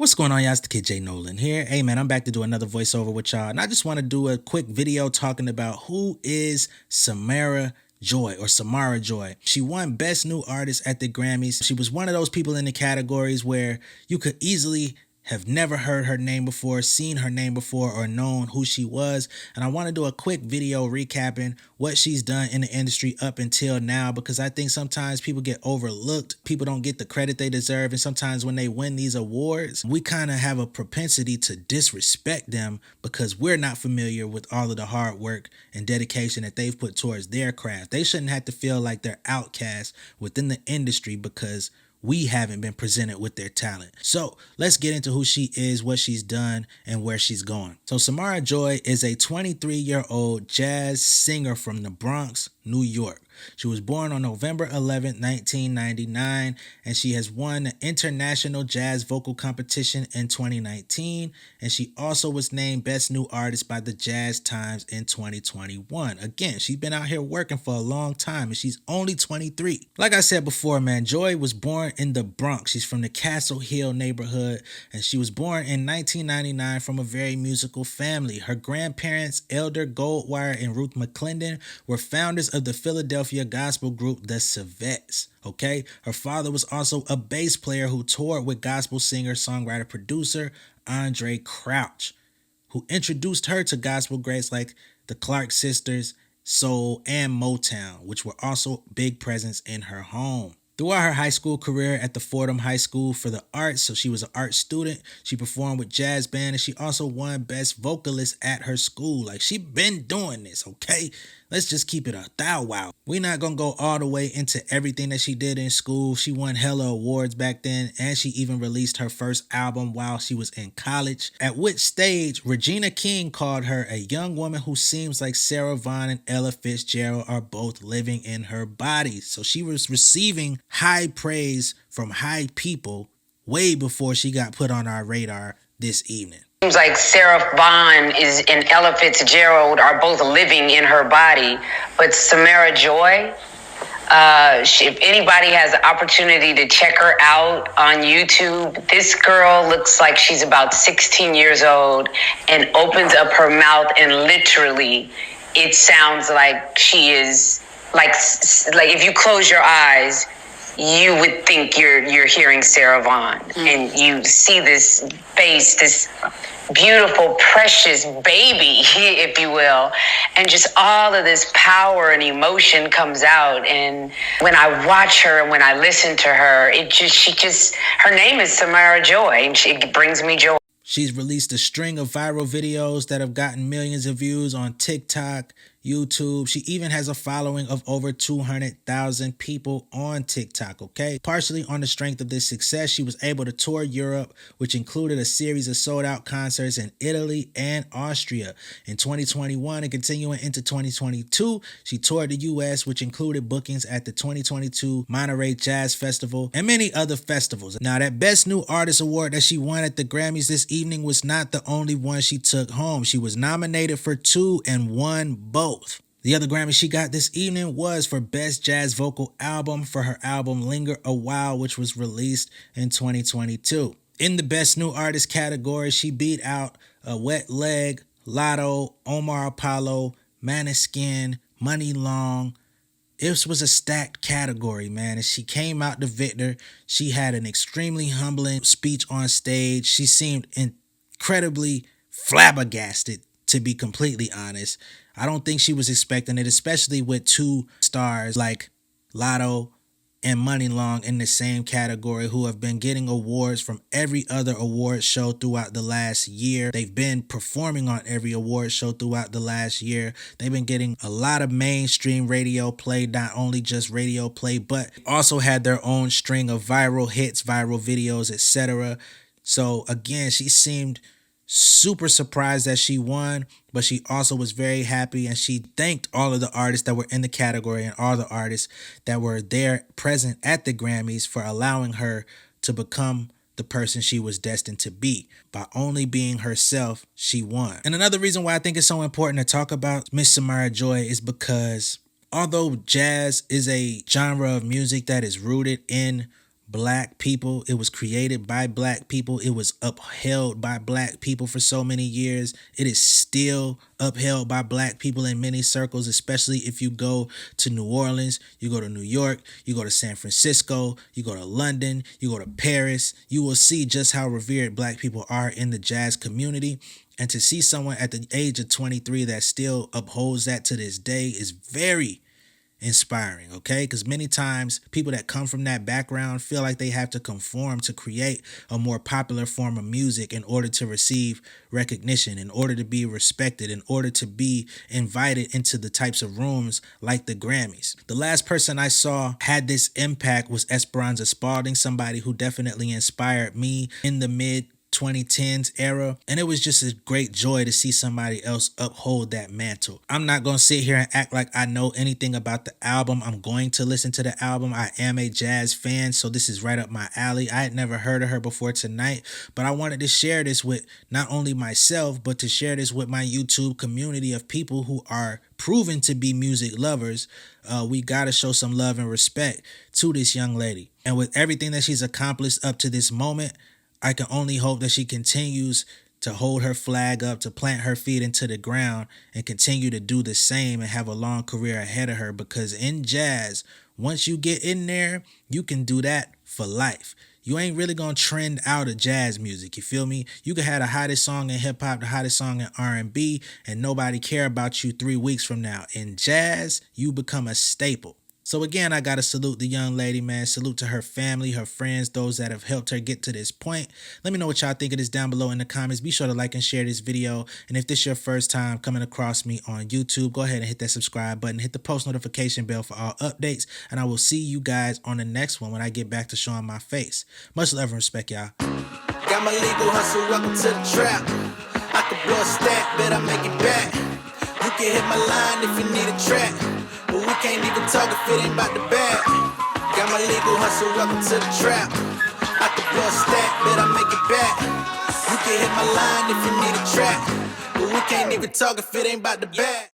What's going on, y'all? It's the kid Jay Nolan here. Hey man, I'm back to do another voiceover with y'all, and I just want to do a quick video talking about who is Samara Joy or Samara Joy. She won Best New Artist at the Grammys. She was one of those people in the categories where you could easily have never heard her name before, seen her name before, or known who she was. And I want to do a quick video recapping what she's done in the industry up until now, because I think sometimes people get overlooked. People don't get the credit they deserve. And sometimes when they win these awards, we kind of have a propensity to disrespect them because we're not familiar with all of the hard work and dedication that they've put towards their craft. They shouldn't have to feel like they're outcasts within the industry because we haven't been presented with their talent. So let's get into who she is, what she's done, and where she's going. So Samara Joy is a 23-year-old jazz singer from the Bronx, New York. She was born on November 11, 1999, and she has won the International Jazz Vocal Competition in 2019, and she also was named Best New Artist by the Jazz Times in 2021. Again, she's been out here working for a long time, and she's only 23. Like I said before, man, Joy was born in the Bronx. She's from the Castle Hill neighborhood, and she was born in 1999 from a very musical family. Her grandparents, Elder Goldwire and Ruth McClendon, were founders of the Philadelphia gospel group the Civettes. Okay, her father was also a bass player who toured with gospel singer, songwriter, producer Andre Crouch, who introduced her to gospel greats like the Clark Sisters, soul, and Motown, which were also big presence in her home. Throughout her high school career at the Fordham High School for the Arts, so she was an art student, she performed with jazz band, and she also won Best Vocalist at her school. Like, she been doing this, okay? Let's just keep it a thou wow. We're not gonna go all the way into everything that she did in school. She won hella awards back then, and she even released her first album while she was in college, at which stage Regina King called her a young woman who seems like Sarah Vaughan and Ella Fitzgerald are both living in her body. So she was receiving high praise from high people way before she got put on our radar this evening. Seems like Sarah Vaughan and Ella Fitzgerald are both living in her body, but Samara Joy, if anybody has the opportunity to check her out on YouTube, this girl looks like she's about 16 years old and opens up her mouth and literally it sounds like she is like if you close your eyes, you would think you're hearing Sarah Vaughan, and you see this face, this beautiful, precious baby, if you will, and just all of this power and emotion comes out. And when I watch her and when I listen to her, her name is Samara Joy, and it brings me joy. She's released a string of viral videos that have gotten millions of views on TikTok, YouTube. She even has a following of over 200,000 people on TikTok, okay? Partially on the strength of this success, she was able to tour Europe, which included a series of sold-out concerts in Italy and Austria. In 2021 and continuing into 2022, she toured the US, which included bookings at the 2022 Monterey Jazz Festival and many other festivals. Now, that Best New Artist award that she won at the Grammys this evening was not the only one she took home. She was nominated for 2 and won both. The other Grammy she got this evening was for Best Jazz Vocal Album for her album Linger a While, which was released in 2022. In the Best New Artist category, she beat out Wet Leg, Lotto, Omar Apollo, Maneskin, Money Long. It was a stacked category, man, and she came out the victor. She had an extremely humbling speech on stage. She seemed incredibly flabbergasted, to be completely honest. I don't think she was expecting it, especially with two stars like Lotto and Money Long in the same category, who have been getting awards from every other award show throughout the last year. They've been performing on every award show throughout the last year. They've been getting a lot of mainstream radio play, not only just radio play, but also had their own string of viral hits, viral videos, etc. So again, she seemed super surprised that she won, but she also was very happy, and she thanked all of the artists that were in the category and all the artists that were there present at the Grammys for allowing her to become the person she was destined to be. By only being herself, she won. And another reason why I think it's so important to talk about Miss Samara Joy is because although jazz is a genre of music that is rooted in Black people. It was created by Black people. It was upheld by Black people for so many years. It is still upheld by Black people in many circles, especially if you go to New Orleans, you go to New York, you go to San Francisco, you go to London, you go to Paris. You will see just how revered Black people are in the jazz community. And to see someone at the age of 23 that still upholds that to this day is very inspiring, okay? Because many times people that come from that background feel like they have to conform to create a more popular form of music in order to receive recognition, in order to be respected, in order to be invited into the types of rooms like the Grammys. The last person I saw had this impact was Esperanza Spalding, somebody who definitely inspired me in the mid 2010s era, and it was just a great joy to see somebody else uphold that mantle. I'm not going to sit here and act like I know anything about the album. I'm going to listen to the album. I am a jazz fan, so this is right up my alley. I had never heard of her before tonight, but I wanted to share this with not only myself, but to share this with my YouTube community of people who are proven to be music lovers. We got to show some love and respect to this young lady. And with everything that she's accomplished up to this moment, I can only hope that she continues to hold her flag up, to plant her feet into the ground, and continue to do the same and have a long career ahead of her. Because in jazz, once you get in there, you can do that for life. You ain't really gonna trend out of jazz music, you feel me? You can have the hottest song in hip hop, the hottest song in R&B, and nobody care about you 3 weeks from now. In jazz, you become a staple. So again, I got to salute the young lady, man. Salute to her family, her friends, those that have helped her get to this point. Let me know what y'all think of this down below in the comments. Be sure to like and share this video. And if this is your first time coming across me on YouTube, go ahead and hit that subscribe button. Hit the post notification bell for all updates. And I will see you guys on the next one when I get back to showing my face. Much love and respect, y'all. Got my legal hustle, welcome to the trap. I could blow a stack, bet I make it back. You can hit my line if you need a track. But we can't even talk if it ain't about the bag. Got my legal hustle, welcome to the trap. I could blow a stack, bet I make it back. You can hit my line if you need a track. But we can't even talk if it ain't about the bag.